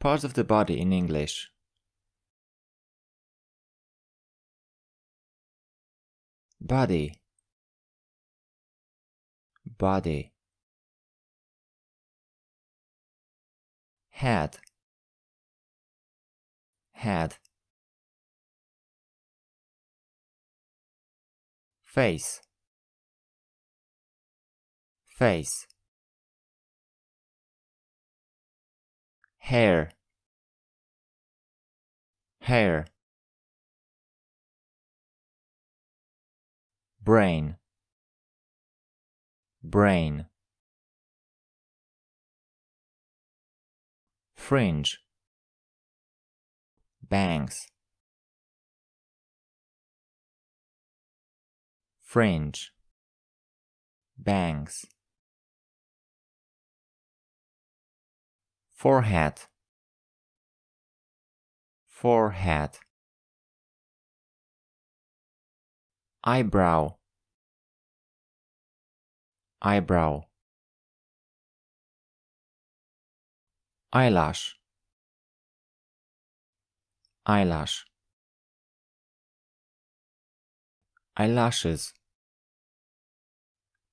Parts of the body in English. Body, body. Head, head. Face, face. Hair, hair. Brain, brain. Fringe, bangs. Fringe, bangs. Forehead, forehead. Eyebrow, eyebrow. Eyelash, eyelash. Eyelashes,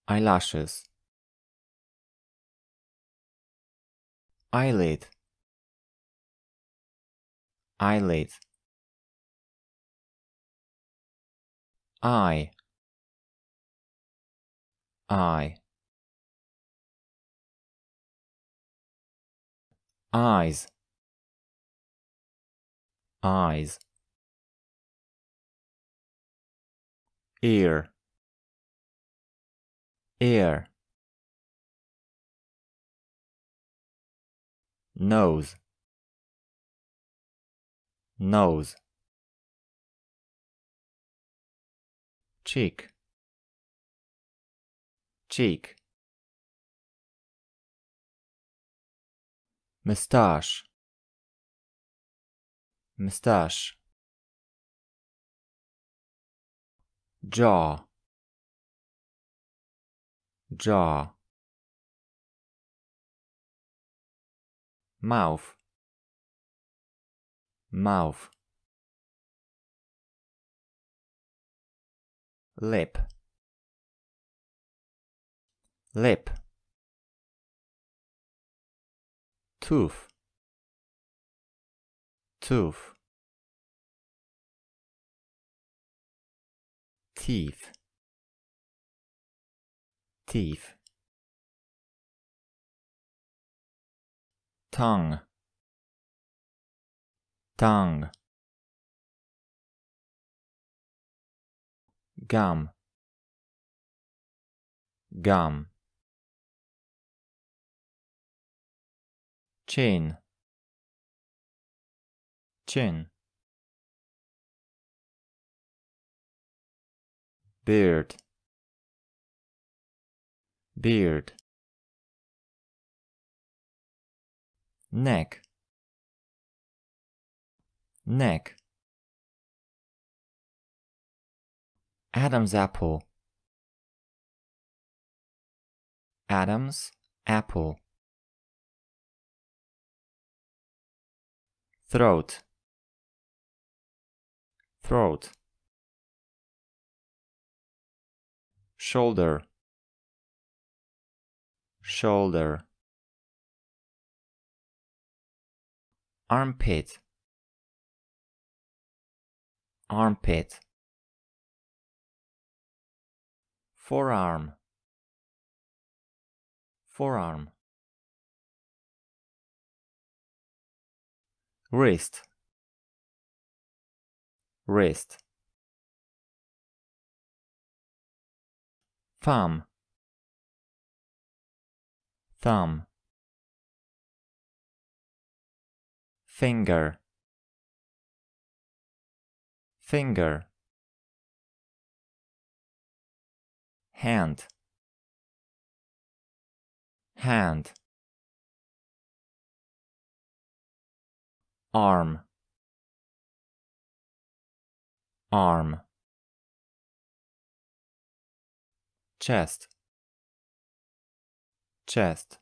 eyelashes. Eyelid, eyelid. Eye, eye. Eyes, eyes. Ear, ear. Nose, nose. Cheek, cheek. Mustache, mustache. Jaw, jaw. Mouth, mouth. Lip, lip. Tooth, tooth. Teeth, teeth. Tongue, tongue. Gum, gum. Chin, chin. Beard, beard. Neck, neck. Adam's apple, Adam's apple. Throat, throat. Shoulder, shoulder. Armpit, armpit. Forearm, forearm. Wrist, wrist. Thumb, thumb. Finger, finger. Hand, hand. Arm, arm. Chest, chest.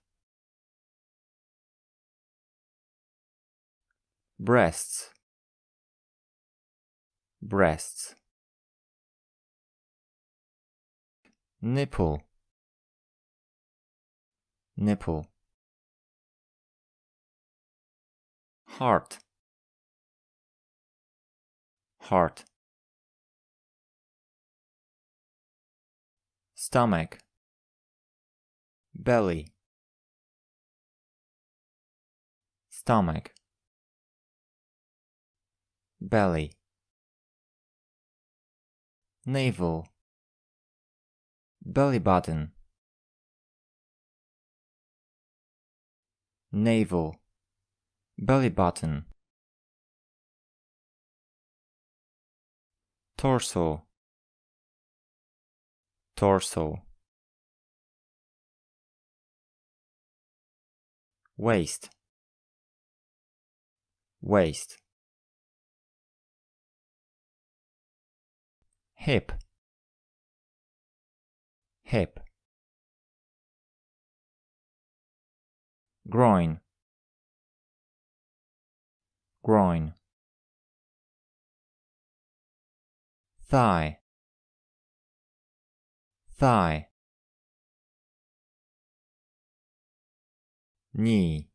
breasts, breasts. Nipple, nipple. Heart, heart. Stomach, belly, stomach, belly. Navel, belly button, navel, belly button. Torso, torso. Waist, waist. Hip, hip. Groin, groin. Thigh, thigh. Knee,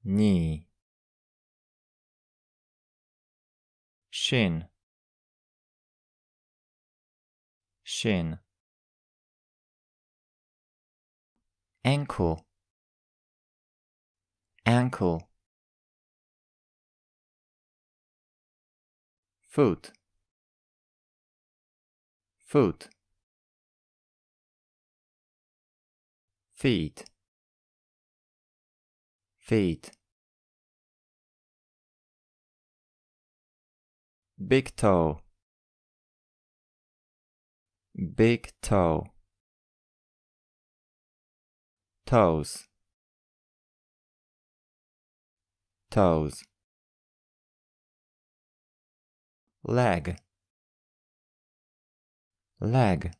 knee. Shin, shin. Ankle, ankle. Foot, foot. Feet, feet. Big toe, big toe. Toes, toes. Leg, leg.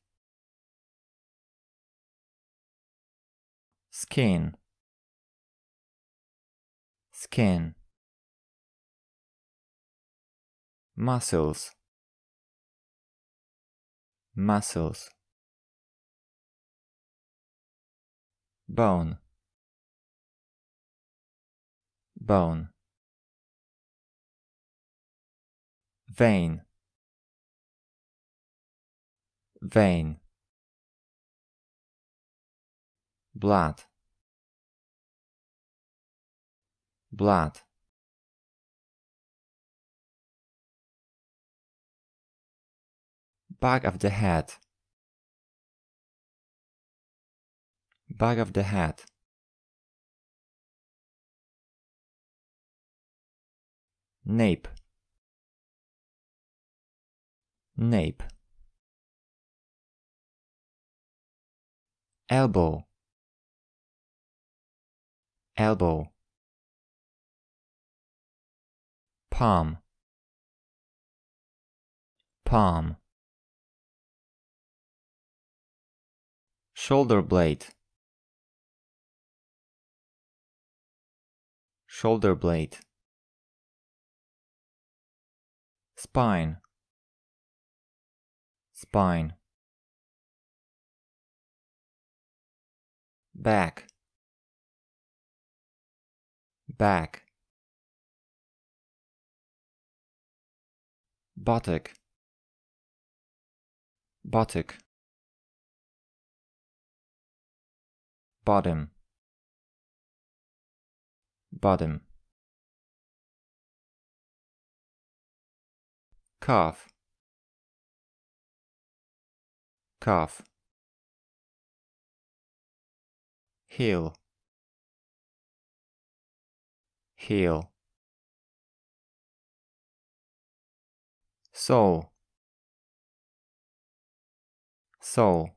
Skin, skin. Muscles, muscles. Bone, bone. Vein, vein. Blood, blood. Back of the head, back of the head. Nape, nape. Elbow, elbow. Palm, palm. Shoulder blade, shoulder blade. Spine, spine. Back, back. Buttock, buttock. Bottom, bottom. Calf, calf. Heel, heel. Sole, sole.